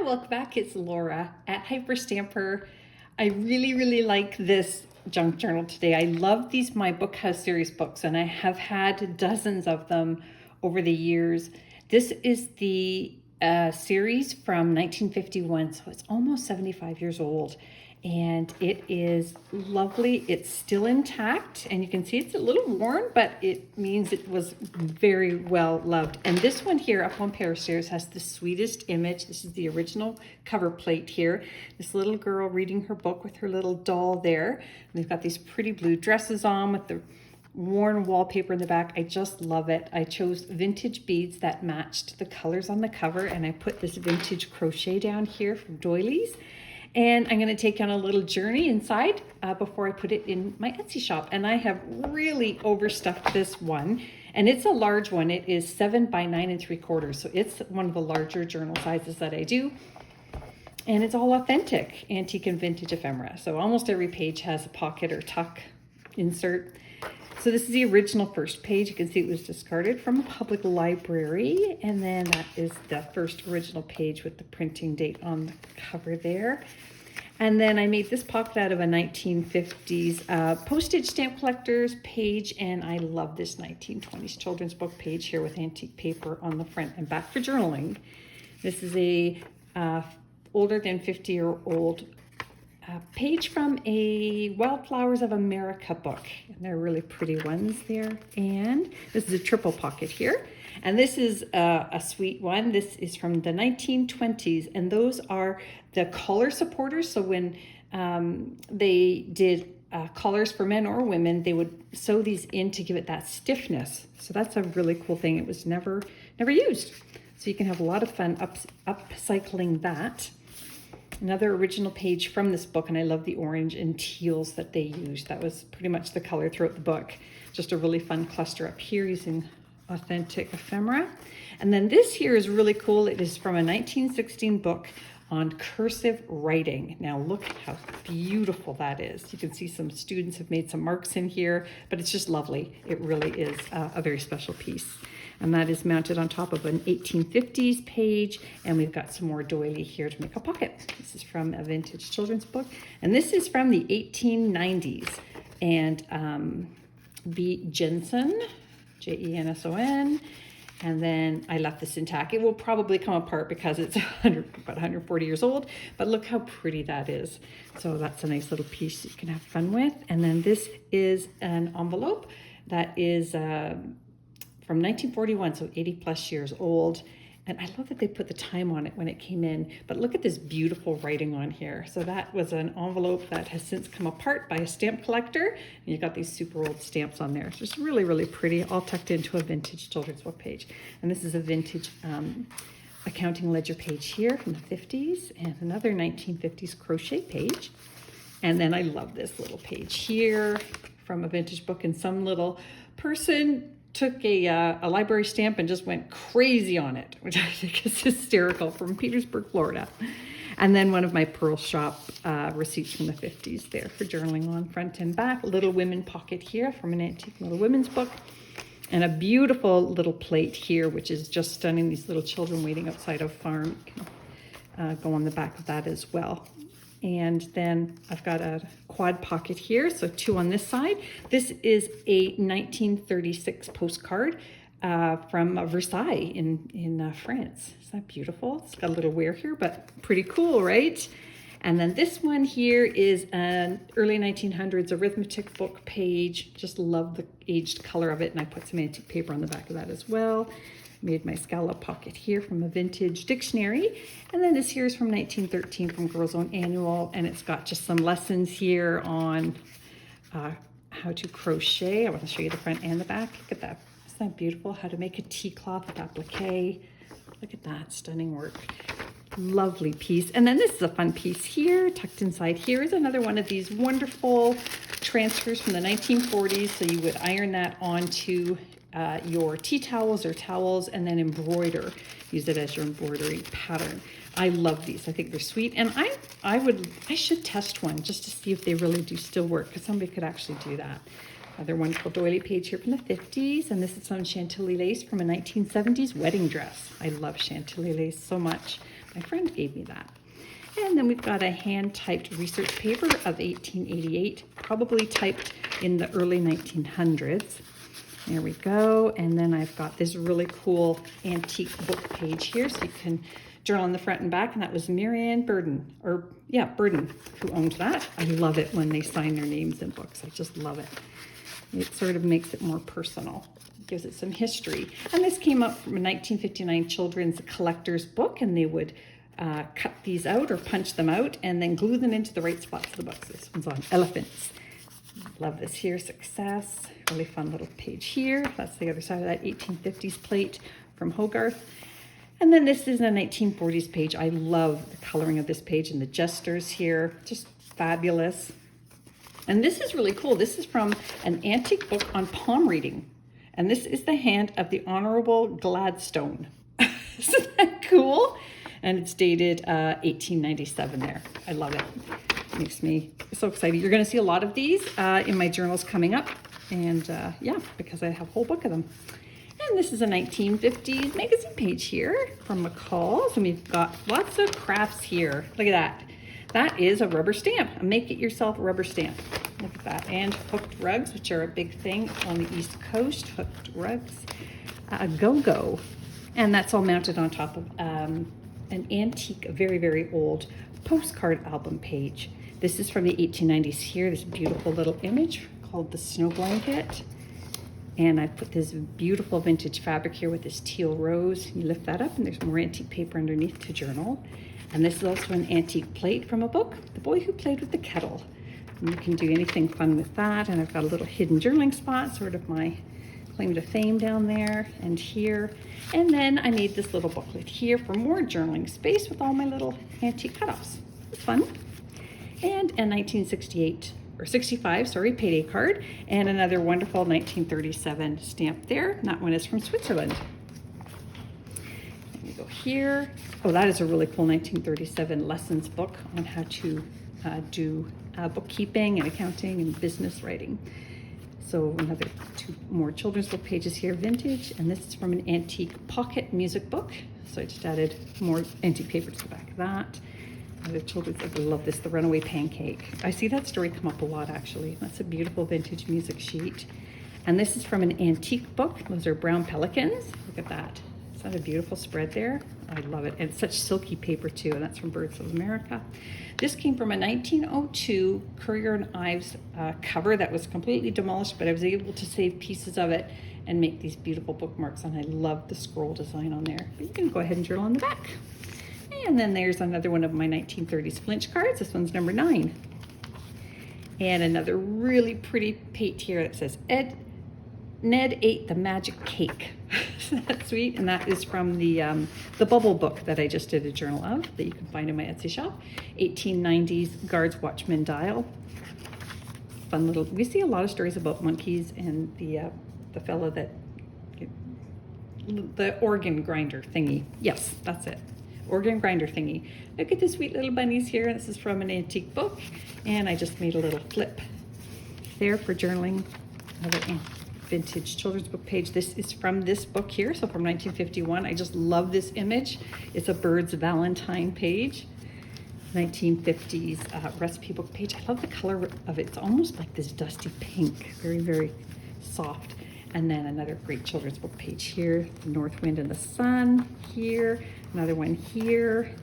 welcome back. It's Laura at Hyperstamper. I really like this junk journal today. I love these My Book House series books, and I have had dozens of them over the years. This is the series from 1951, so it's almost 75 years old. And it is lovely. It's still intact, and you can see it's a little worn, but it means it was very well loved. And this one here up on Pair of Stairs has the sweetest image. This is the original cover plate here. This little girl reading her book with her little doll there. And they've got these pretty blue dresses on with the worn wallpaper in the back. I just love it. I chose vintage beads that matched the colors on the cover, and I put this vintage crochet down here from Doilies. And I'm going to take you on a little journey inside before I put it in my Etsy shop. And I have really overstuffed this one. And it's a large one. It is 7 by 9 3/4. So it's one of the larger journal sizes that I do. And it's all authentic antique and vintage ephemera. So almost every page has a pocket or tuck insert. So this is the original first page. You can see it was discarded from a public library. And then that is the first original page with the printing date on the cover there. And then I made this pocket out of a 1950s postage stamp collector's page. And I love this 1920s children's book page here with antique paper on the front and back for journaling. This is a older than 50-year-old page from a Wildflowers of America book, and they're really pretty ones there. And this is a triple pocket here, and this is a sweet one. This is from the 1920s, and those are the collar supporters. So when they did collars for men or women, they would sew these in to give it that stiffness. So that's a really cool thing. It was never used, so you can have a lot of fun upcycling that. Another original page from this book, and I love the orange and teals that they used. That was pretty much the color throughout the book. Just a really fun cluster up here using authentic ephemera. And then this here is really cool. It is from a 1916 book on cursive writing. Now look how beautiful that is. You can see some students have made some marks in here, but it's just lovely. It really is a very special piece. And that is mounted on top of an 1850s page. And we've got some more doily here to make a pocket. This is from a vintage children's book. And this is from the 1890s. And B. Jensen, Jenson. And then I left this intact. It will probably come apart because it's about 140 years old, but look how pretty that is. So that's a nice little piece you can have fun with. And then this is an envelope that is from 1941, so 80 plus years old. And I love that they put the time on it when it came in, but look at this beautiful writing on here. So that was an envelope that has since come apart by a stamp collector. And you've got these super old stamps on there. It's just really pretty, all tucked into a vintage children's book page. And this is a vintage accounting ledger page here from the 50s, and another 1950s crochet page. And then I love this little page here from a vintage book, and some little person took a library stamp and just went crazy on it, which I think is hysterical, from Petersburg, Florida. And then one of my Pearl Shop receipts from the 50s there for journaling on front and back. Little Women pocket here from an antique Little Women's book. And a beautiful little plate here, which is just stunning. These little children waiting outside a farm. You can go on the back of that as well. And then I've got a quad pocket here, so 2 on this side. This is a 1936 postcard from Versailles in France. Isn't that beautiful? It's got a little wear here, but pretty cool, right? And then this one here is an early 1900s arithmetic book page. Just love the aged color of it, and I put some antique paper on the back of that as well. Made my scallop pocket here from a vintage dictionary. And then this here is from 1913 from Girls Own Annual, and it's got just some lessons here on how to crochet. I want to show you the front and the back. Look at that. Isn't that beautiful? How to make a tea cloth with applique. Look at that, stunning work. Lovely piece. And then this is a fun piece here. Tucked inside here is another one of these wonderful transfers from the 1940s. So you would iron that onto your tea towels or towels, and then embroider. Use it as your embroidery pattern. I love these. I think they're sweet, and I should test one just to see if they really do still work, because somebody could actually do that. Another wonderful doily page here from the 50s, and this is some Chantilly lace from a 1970s wedding dress. I love Chantilly lace so much. My friend gave me that. And then we've got a hand-typed research paper of 1888, probably typed in the early 1900s. There we go. And then I've got this really cool antique book page here, so you can journal on the front and back. And that was Marianne Burden, Burden, who owned that. I love it when they sign their names in books. I just love it. It sort of makes it more personal. It gives it some history. And this came up from a 1959 children's collector's book, and they would cut these out or punch them out and then glue them into the right spots of the books. This one's on elephants. Love this here, success. Really fun little page here. That's the other side of that 1850s plate from Hogarth. And then this is a 1940s page. I love the coloring of this page and the gestures here. Just fabulous. And this is really cool. This is from an antique book on palm reading. And this is the hand of the Honorable Gladstone. Isn't that cool? And it's dated 1897 there. I love it. Makes me so excited. You're going to see a lot of these in my journals coming up. And yeah, because I have a whole book of them. And this is a 1950s magazine page here from McCall's. And we've got lots of crafts here. Look at that. That is a rubber stamp. A make-it-yourself rubber stamp. Look at that. And hooked rugs, which are a big thing on the East Coast. Hooked rugs. A go-go. And that's all mounted on top of an antique, very, very old postcard album page. This is from the 1890s here. This beautiful little image called the Snow Blanket. And I put this beautiful vintage fabric here with this teal rose. You lift that up and there's more antique paper underneath to journal. And this is also an antique plate from a book, The Boy Who Played with the Kettle. And you can do anything fun with that. And I've got a little hidden journaling spot, sort of my claim to fame down there and here. And then I made this little booklet here for more journaling space with all my little antique cutoffs. It's fun. And a 65 payday card, and another wonderful 1937 stamp there. And that one is from Switzerland. Let me go here. Oh, that is a really cool 1937 lessons book on how to do bookkeeping and accounting and business writing. So another two more children's book pages here, vintage, and this is from an antique pocket music book. So I just added more antique paper to the back of that. The children's, I love this, The Runaway Pancake. I see that story come up a lot, actually. That's a beautiful vintage music sheet. And this is from an antique book. Those are brown pelicans. Look at that. Is that a beautiful spread there? I love it. And it's such silky paper, too, and that's from Birds of America. This came from a 1902 Currier and Ives cover that was completely demolished, but I was able to save pieces of it and make these beautiful bookmarks, and I love the scroll design on there. But you can go ahead and journal on the back. And then there's another one of my 1930s flinch cards. This one's number 9. And another really pretty page here that says, Ned ate the magic cake. Isn't that sweet? And that is from the bubble book that I just did a journal of that you can find in my Etsy shop. 1890s Guards Watchman Dial. Fun little, we see a lot of stories about monkeys and the fella that, the organ grinder thingy. Yes, that's it. Organ grinder thingy. Look at the sweet little bunnies here. This is from an antique book, and I just made a little flip there for journaling. Another vintage children's book page. This is from this book here, so from 1951. I just love this image. It's a bird's Valentine page. 1950s recipe book page. I love the color of it. It's almost like this dusty pink, very, very soft. And then another great children's book page here, The North Wind and the Sun here, another one here.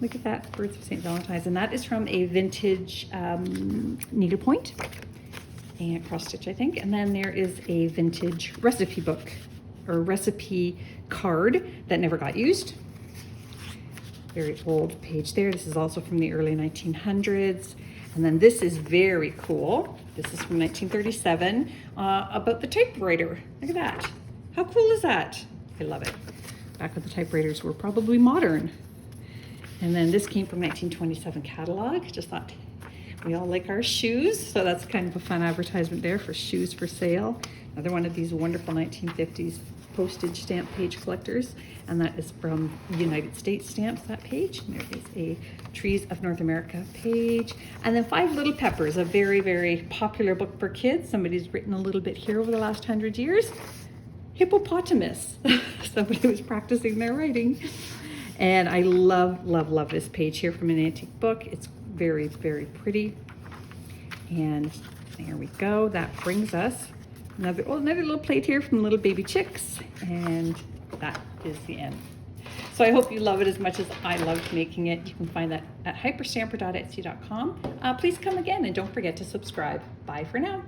Look at that, Birds of St. Valentine's. And that is from a vintage needlepoint and cross stitch, I think. And then there is a vintage recipe book or recipe card that never got used. Very old page there. This is also from the early 1900s. And then this is very cool. This is from 1937 about the typewriter. Look at that. How cool is that? I love it. Back when the typewriters were probably modern. And then this came from 1927 catalog. Just thought we all like our shoes. So that's kind of a fun advertisement there for shoes for sale. Another one of these wonderful 1950s postage stamp page collectors, and that is from United States Stamps, that page. And there is a Trees of North America page. And then Five Little Peppers, a very, very popular book for kids. Somebody's written a little bit here over the last 100 years. Hippopotamus. Somebody was practicing their writing. And I love, love, love this page here from an antique book. It's very, very pretty. And there we go. That brings us another little plate here from Little Baby Chicks. And that is the end. So I hope you love it as much as I loved making it. You can find that at hyperstamper.etsy.com. Please come again and don't forget to subscribe. Bye for now.